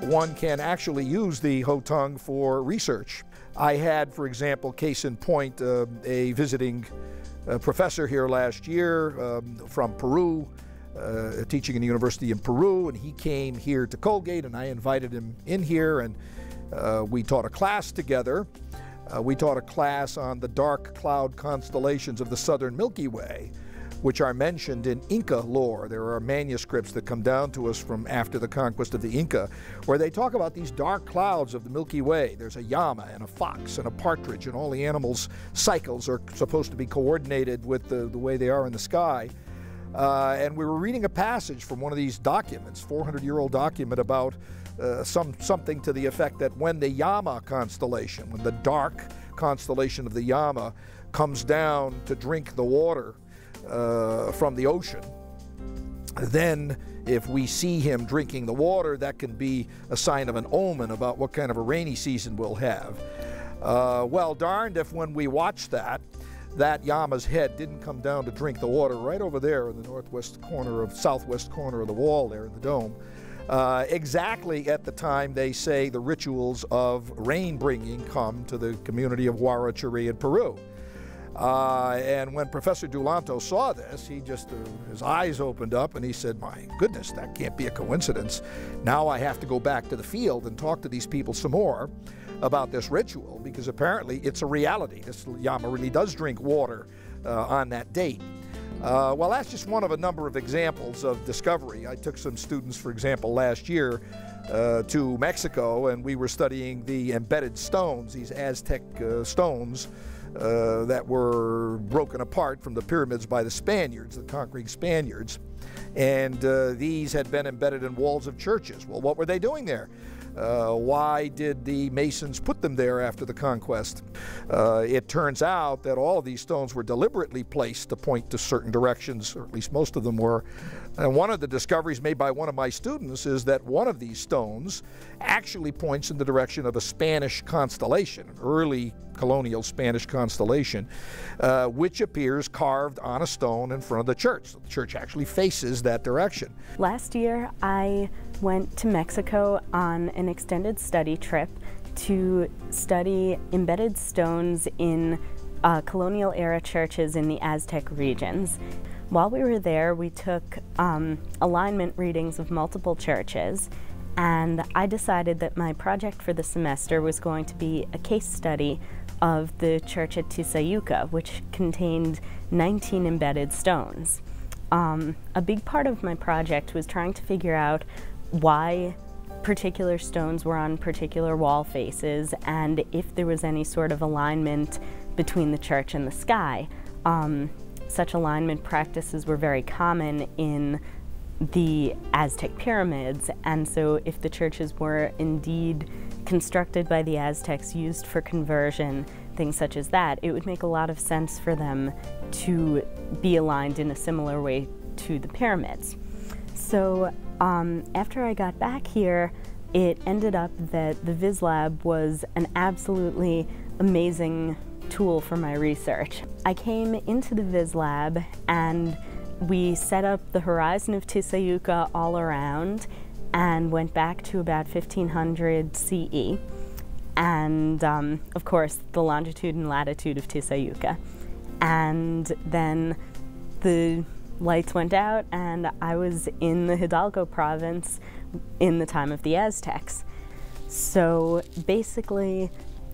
One can actually use the Hotong for research. I had, for example, case in point, a visiting professor here last year from Peru, teaching in the university in Peru, and he came here to Colgate, and I invited him in here, and we taught a class together. We taught a class on the dark cloud constellations of the southern Milky Way, which are mentioned in Inca lore. There are manuscripts that come down to us from after the conquest of the Inca, where they talk about these dark clouds of the Milky Way. There's a llama and a fox and a partridge, and all the animals' cycles are supposed to be coordinated with the way they are in the sky. And we were reading a passage from one of these documents, 400-year-old document, about something to the effect that when the Llama constellation, when the dark constellation of the Llama comes down to drink the water from the ocean, then if we see him drinking the water, that can be a sign of an omen about what kind of a rainy season we'll have. Well, darned if when we watched that llama's head didn't come down to drink the water right over there in the southwest corner of the wall there in the dome. Exactly at the time they say the rituals of rain bringing come to the community of Huaracharí in Peru. And when Professor Dulanto saw this, he just, his eyes opened up and he said, my goodness, that can't be a coincidence. Now I have to go back to the field and talk to these people some more about this ritual, because apparently it's a reality. This llama really does drink water on that date. Well, that's just one of a number of examples of discovery. I took some students, for example, last year to Mexico, and we were studying the embedded stones, these Aztec stones that were broken apart from the pyramids by the Spaniards, the conquering Spaniards. And these had been embedded in walls of churches. Well, what were they doing there? Why did the Masons put them there after the conquest? It turns out that all of these stones were deliberately placed to point to certain directions, or at least most of them were. And one of the discoveries made by one of my students is that one of these stones actually points in the direction of a Spanish constellation, an early colonial Spanish constellation, which appears carved on a stone in front of the church. So the church actually faces that direction. Last year, I went to Mexico on an extended study trip to study embedded stones in colonial era churches in the Aztec regions. While we were there, we took alignment readings of multiple churches, and I decided that my project for the semester was going to be a case study of the church at Tizayuca, which contained 19 embedded stones. A big part of my project was trying to figure out why particular stones were on particular wall faces, and if there was any sort of alignment between the church and the sky. Such alignment practices were very common in the Aztec pyramids, and so if the churches were indeed constructed by the Aztecs, used for conversion, things such as that, it would make a lot of sense for them to be aligned in a similar way to the pyramids. So after I got back here, it ended up that the Viz Lab was an absolutely amazing tool for my research. I came into the Viz Lab and we set up the horizon of Tizayuca all around and went back to about 1500 CE, and of course the longitude and latitude of Tizayuca. And then the lights went out and I was in the Hidalgo province in the time of the Aztecs. So basically,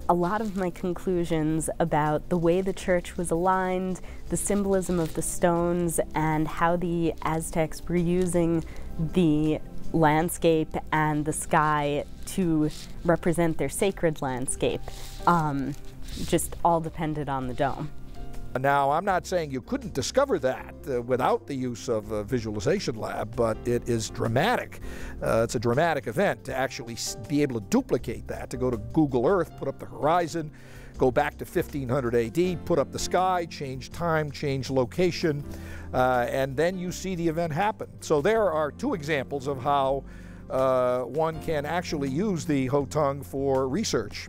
a lot of my conclusions about the way the church was aligned, the symbolism of the stones, and how the Aztecs were using the landscape and the sky to represent their sacred landscape, just all depended on the dome. Now, I'm not saying you couldn't discover that without the use of a visualization lab, but it is dramatic. It's a dramatic event to actually be able to duplicate that, to go to Google Earth, put up the horizon, go back to 1500 AD, put up the sky, change time, change location, and then you see the event happen. So there are two examples of how one can actually use the Hotong for research.